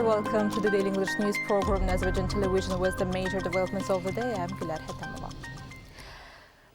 welcome to the Daily English News program in Azərbaycan Televiziya with the major developments of the day. I'm Gülər Hətamova.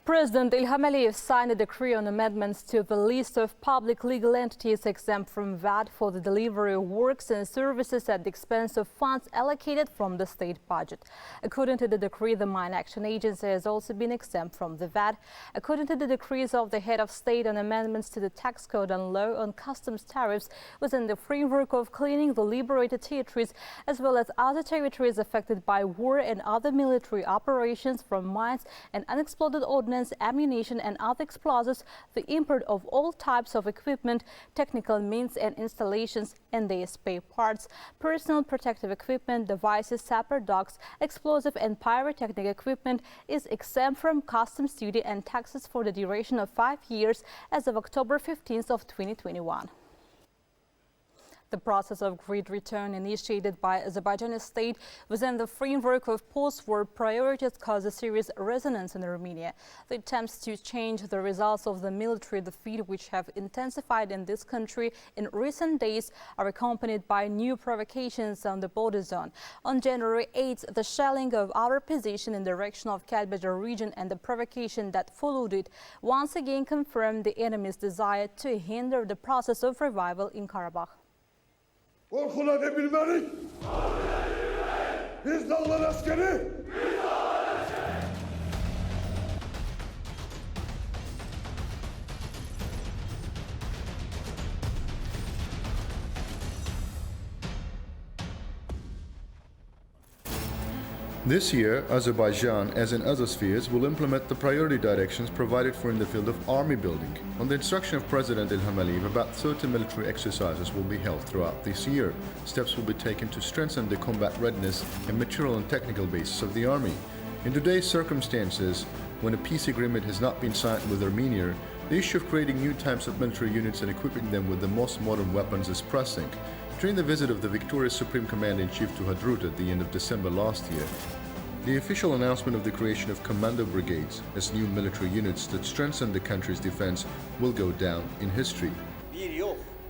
President İlham Əliyev signed a decree on amendments to the list of public legal entities exempt from VAT for the delivery of works and services at the expense of funds allocated from the state budget. According to the decree, the Mine Action Agency has also been exempt from the VAT. According to the decrees of the head of state on amendments to the tax code and law on customs tariffs within the framework of cleaning the liberated territories, as well as other territories affected by war and other military operations from mines and unexploded ordnance, ammunition and other explosives, the import of all types of equipment, technical means and installations and their spare parts, personal protective equipment, devices, sapper dogs, explosive and pyrotechnic equipment is exempt from customs duty and taxes for the duration of 5 years as of October 15th of 2021. The process of grid return initiated by Azerbaijani state within the framework of post-war priorities caused a serious resonance in Romania. The attempts to change the results of the military defeat, which have intensified in this country in recent days, are accompanied by new provocations on the border zone. On January 8th, the shelling of our position in the direction of Kəlbəcər region and the provocation that followed it once again confirmed the enemy's desire to hinder the process of revival in Karabakh. Korkula debilmelik. Biz dağlar askeri. This year, Azerbaijan, as in other spheres, will implement the priority directions provided for in the field of army building. On the instruction of President İlham Əliyev, about 30 military exercises will be held throughout this year. Steps will be taken to strengthen the combat readiness and material and technical basis of the army. In today's circumstances, when a peace agreement has not been signed with Armenia, the issue of creating new types of military units and equipping them with the most modern weapons is pressing. During the visit of the victorious Supreme Commander-in-Chief to Hadrut at the end of December last year, the official announcement of the creation of commando brigades as new military units that strengthen the country's defense will go down in history.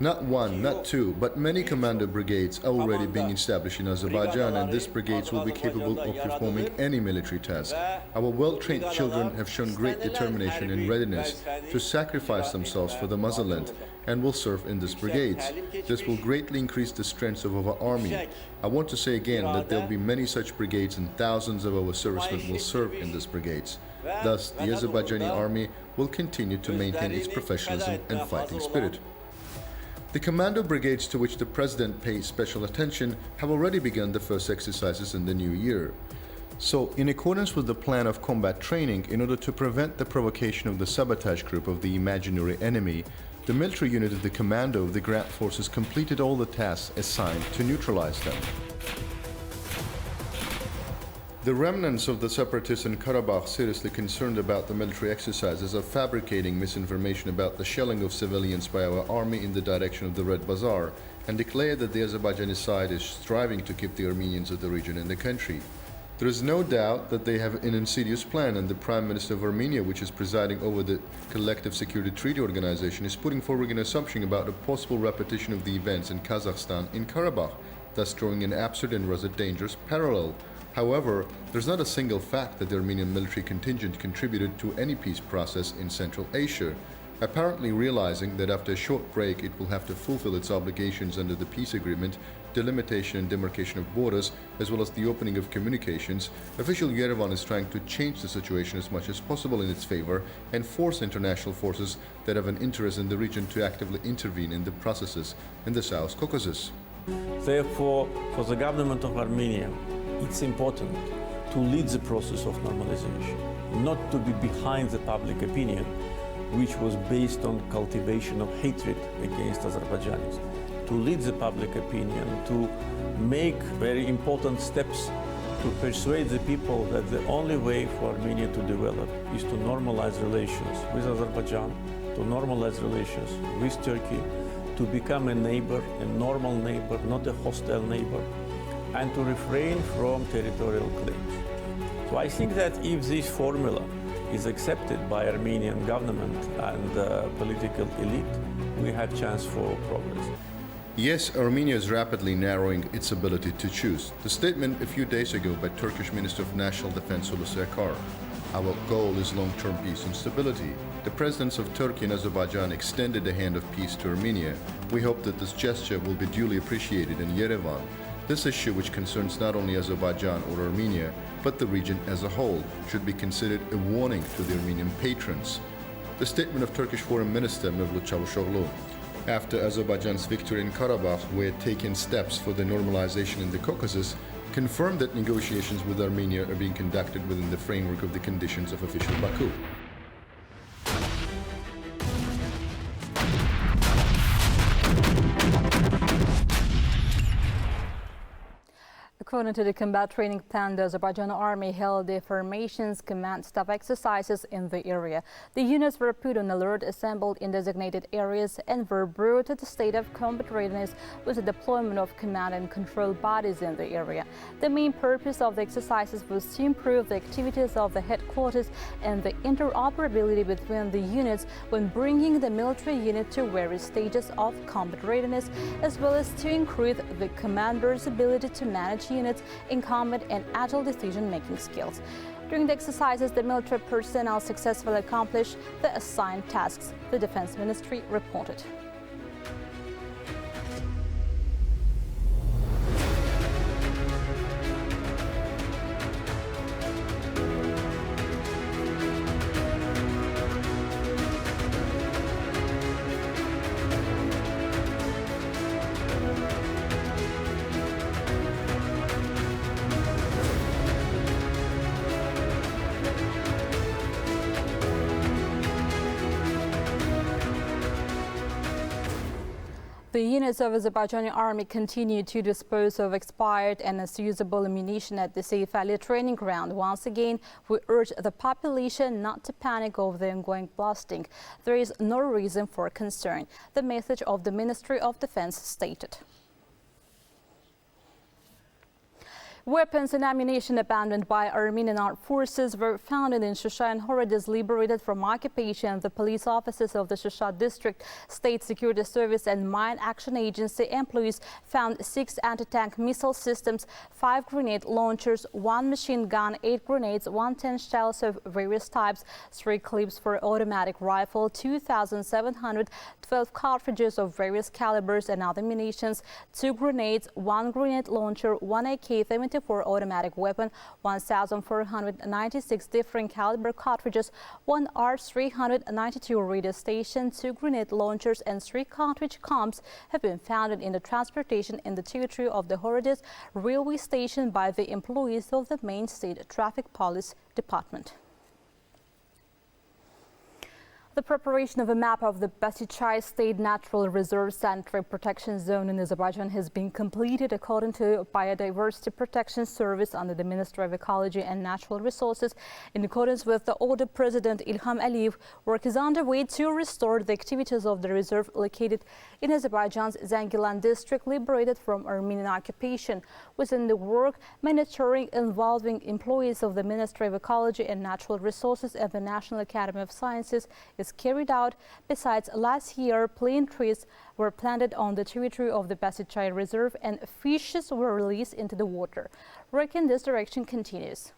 Not one, not two, but many commando brigades are already being established in Azerbaijan, and these brigades will be capable of performing any military task. Our well-trained children have shown great determination and readiness to sacrifice themselves for the motherland and will serve in these brigades. This will greatly increase the strength of our army. I want to say again that there will be many such brigades and thousands of our servicemen will serve in these brigades. Thus, the Azerbaijani army will continue to maintain its professionalism and fighting spirit. The commando brigades, to which the President pays special attention, have already begun the first exercises in the new year. So, in accordance with the plan of combat training, in order to prevent the provocation of the sabotage group of the imaginary enemy, the military unit of the commando of the ground forces completed all the tasks assigned to neutralize them. The remnants of the separatists in Karabakh, seriously concerned about the military exercises, are fabricating misinformation about the shelling of civilians by our army in the direction of the Red Bazaar, and declare that the Azerbaijani side is striving to keep the Armenians of the region in the country. There is no doubt that they have an insidious plan, and the Prime Minister of Armenia, which is presiding over the Collective Security Treaty Organization, is putting forward an assumption about a possible repetition of the events in Kazakhstan in Karabakh, thus drawing an absurd and rather dangerous parallel. However, there's not a single fact that the Armenian military contingent contributed to any peace process in Central Asia. Apparently realizing that after a short break it will have to fulfill its obligations under the peace agreement, delimitation and demarcation of borders, as well as the opening of communications, official Yerevan is trying to change the situation as much as possible in its favor and force international forces that have an interest in the region to actively intervene in the processes in the South Caucasus. Therefore, for the government of Armenia, it's important to lead the process of normalization, not to be behind the public opinion, which was based on cultivation of hatred against Azerbaijanis. To lead the public opinion, to make very important steps to persuade the people that the only way for Armenia to develop is to normalize relations with Azerbaijan, to normalize relations with Turkey, to become a neighbor, a normal neighbor, not a hostile neighbor, and to refrain from territorial claims. So I think that if this formula is accepted by Armenian government and political elite, we have chance for progress. Yes, Armenia is rapidly narrowing its ability to choose. The statement a few days ago by Turkish Minister of National Defense Hulusi Akar. Our goal is long-term peace and stability. The presidents of Turkey and Azerbaijan extended the hand of peace to Armenia. We hope that this gesture will be duly appreciated in Yerevan. This issue, which concerns not only Azerbaijan or Armenia, but the region as a whole, should be considered a warning to the Armenian patrons. The statement of Turkish Foreign Minister Mevlut Çavuşoğlu. After Azerbaijan's victory in Karabakh, we had taken steps for the normalization in the Caucasus, confirmed that negotiations with Armenia are being conducted within the framework of the conditions of official Baku. According to the combat training plan, the Azerbaijan army held the formations, command staff exercises in the area. The units were put on alert, assembled in designated areas, and were brought to the state of combat readiness with the deployment of command and control bodies in the area. The main purpose of the exercises was to improve the activities of the headquarters and the interoperability between the units when bringing the military unit to various stages of combat readiness, as well as to increase the commander's ability to manage units in combat and agile decision-making skills. During the exercises, the military personnel successfully accomplished the assigned tasks, the Defense Ministry reported. The units of Azerbaijani army continue to dispose of expired and unusable ammunition at the Seyfali training ground. Once again, we urge the population not to panic over the ongoing blasting. There is no reason for concern, the message of the Ministry of Defense stated. Weapons and ammunition abandoned by Armenian armed forces were found in Shusha and Horediz liberated from occupation. The police officers of the Shusha district, State Security Service and Mine Action Agency employees found 6 anti-tank missile systems, 5 grenade launchers, 1 machine gun, 8 grenades, 110 shells of various types, 3 clips for automatic rifle, 2,712 cartridges of various calibers and other munitions, 2 grenades, 1 grenade launcher, 1 AK-74 automatic weapon, 1,496 different caliber cartridges, 1 R392 radio station, 2 grenade launchers and 3 cartridge comps have been found in the transportation in the territory of the Horediz railway station by the employees of the main state traffic police department. The preparation of a map of the Basichai State Natural Reserve Sanitary Protection Zone in Azerbaijan has been completed according to Biodiversity Protection Service under the Ministry of Ecology and Natural Resources. In accordance with the order, President Ilham Aliyev, work is underway to restore the activities of the reserve located in Azerbaijan's Zangilan district, liberated from Armenian occupation. Within the work, monitoring involving employees of the Ministry of Ecology and Natural Resources and the National Academy of Sciences is carried out. Besides, last year, plane trees were planted on the territory of the Basichai Reserve and fishes were released into the water. Work in this direction continues.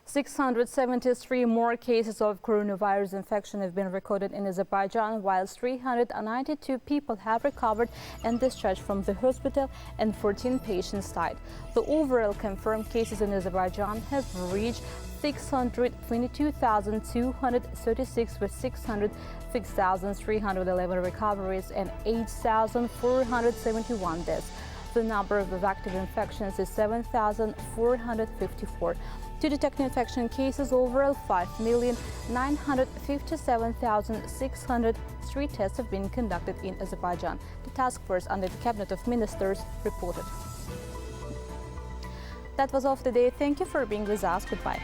673 more cases of coronavirus infection have been recorded in Azerbaijan, while 392 people have recovered and discharged from the hospital and 14 patients died. The overall confirmed cases in Azerbaijan have reached 622,236 with 606,311 recoveries and 8,471 deaths. The number of active infections is 7,454. To detect infection cases, overall 5,957,603 tests have been conducted in Azerbaijan. The task force under the Cabinet of Ministers reported. That was all for today. Thank you for being with us. Goodbye.